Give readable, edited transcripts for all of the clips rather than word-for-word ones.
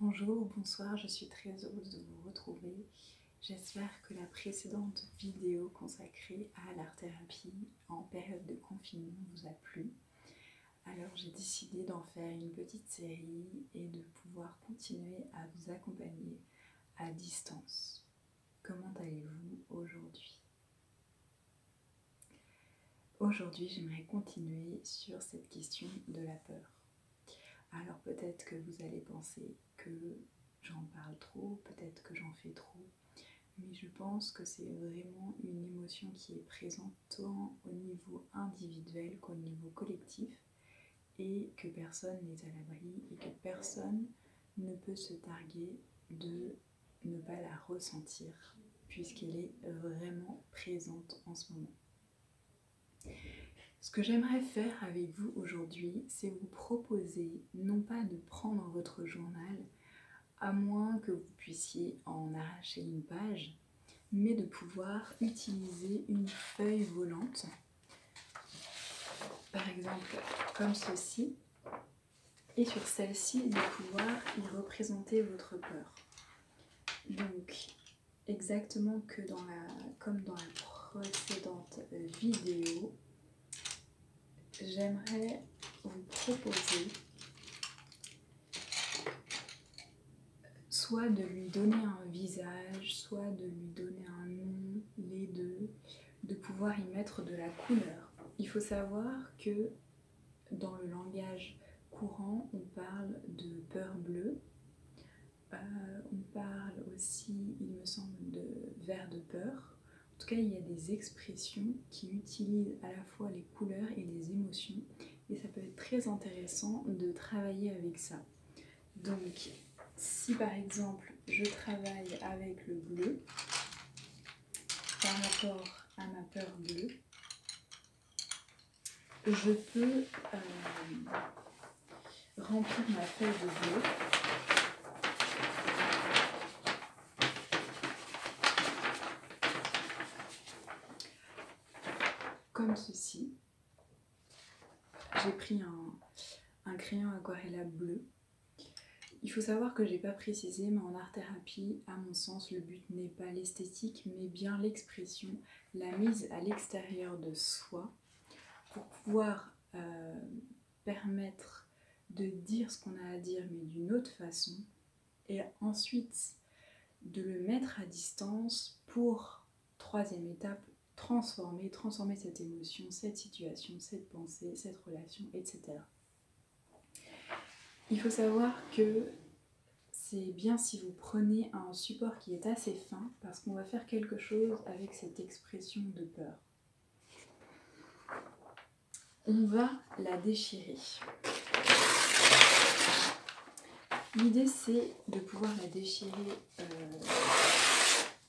Bonjour ou bonsoir, je suis très heureuse de vous retrouver. J'espère que la précédente vidéo consacrée à l'art-thérapie en période de confinement vous a plu. Alors j'ai décidé d'en faire une petite série et de pouvoir continuer à vous accompagner à distance. Comment allez-vous aujourd'hui? Aujourd'hui, j'aimerais continuer sur cette question de la peur. Alors peut-être que vous allez penser que j'en parle trop, peut-être que j'en fais trop, mais je pense que c'est vraiment une émotion qui est présente tant au niveau individuel qu'au niveau collectif et que personne n'est à l'abri et que personne ne peut se targuer de ne pas la ressentir puisqu'elle est vraiment présente en ce moment. Ce que j'aimerais faire avec vous aujourd'hui, c'est vous proposer non pas de prendre votre journal, à moins que vous puissiez en arracher une page, mais de pouvoir utiliser une feuille volante, par exemple comme ceci, et sur celle-ci de pouvoir y représenter votre peur. Donc, exactement comme dans la précédente vidéo, j'aimerais vous proposer soit de lui donner un visage, soit de lui donner un nom, les deux, de pouvoir y mettre de la couleur. Il faut savoir que dans le langage courant, on parle de peur bleue, on parle aussi, il me semble, de ver de peur. En tout cas, il y a des expressions qui utilisent à la fois les couleurs et les émotions, et ça peut être très intéressant de travailler avec ça. Donc, si par exemple je travaille avec le bleu par rapport à ma peur bleue, je peux remplir ma feuille de bleu comme ceci. J'ai pris un crayon aquarellable bleu. Il faut savoir que je n'ai pas précisé, mais en art-thérapie, à mon sens, le but n'est pas l'esthétique, mais bien l'expression, la mise à l'extérieur de soi, pour pouvoir permettre de dire ce qu'on a à dire, mais d'une autre façon, et ensuite de le mettre à distance pour, troisième étape, transformer cette émotion, cette situation, cette pensée, cette relation, etc. Il faut savoir que c'est bien si vous prenez un support qui est assez fin, parce qu'on va faire quelque chose avec cette expression de peur. On va la déchirer. L'idée, c'est de pouvoir la déchirer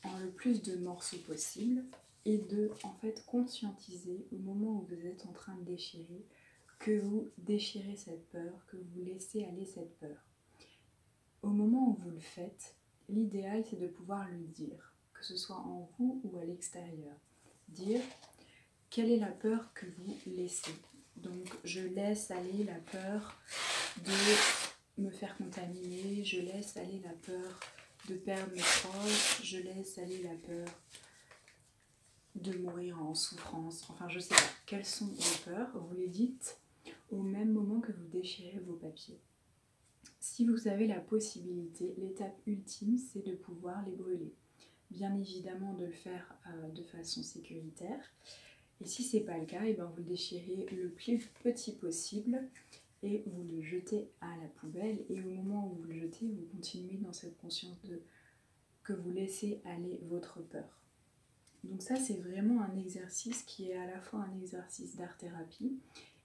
en le plus de morceaux possible et de en fait conscientiser au moment où vous êtes en train de déchirer que vous déchirez cette peur, que vous laissez aller cette peur. Au moment où vous le faites, l'idéal c'est de pouvoir le dire, que ce soit en vous ou à l'extérieur. Dire quelle est la peur que vous laissez. Donc je laisse aller la peur de me faire contaminer, je laisse aller la peur de perdre mes proches, je laisse aller la peur de mourir en souffrance. Enfin, je sais pas. Quelles sont vos peurs? Vous les dites au même moment que vous déchirez vos papiers. Si vous avez la possibilité, l'étape ultime, c'est de pouvoir les brûler. Bien évidemment, de le faire de façon sécuritaire. Et si ce n'est pas le cas, et ben vous le déchirez le plus petit possible et vous le jetez à la poubelle. Et au moment où vous le jetez, vous continuez dans cette conscience que vous laissez aller votre peur. Donc ça, c'est vraiment un exercice qui est à la fois un exercice d'art-thérapie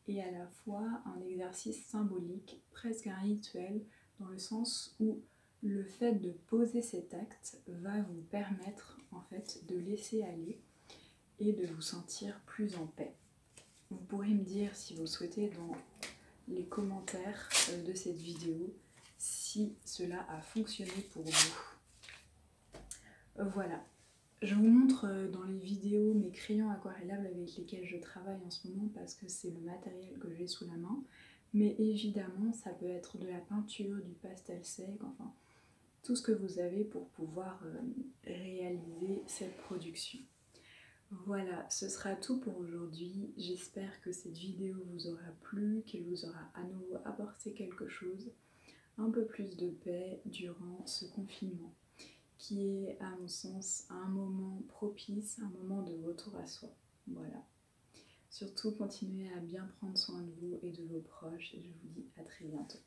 et à la fois un exercice symbolique, presque un rituel, dans le sens où le fait de poser cet acte va vous permettre en fait de laisser aller et de vous sentir plus en paix. Vous pourrez me dire si vous souhaitez dans les commentaires de cette vidéo si cela a fonctionné pour vous. Voilà. Je vous montre dans les vidéos mes crayons aquarellables avec lesquels je travaille en ce moment parce que c'est le matériel que j'ai sous la main. Mais évidemment, ça peut être de la peinture, du pastel sec, enfin tout ce que vous avez pour pouvoir réaliser cette production. Voilà, ce sera tout pour aujourd'hui. J'espère que cette vidéo vous aura plu, qu'elle vous aura à nouveau apporté quelque chose, un peu plus de paix durant ce confinement, qui est à mon sens un moment propice, un moment de retour à soi. Voilà. Surtout, continuez à bien prendre soin de vous et de vos proches et je vous dis à très bientôt.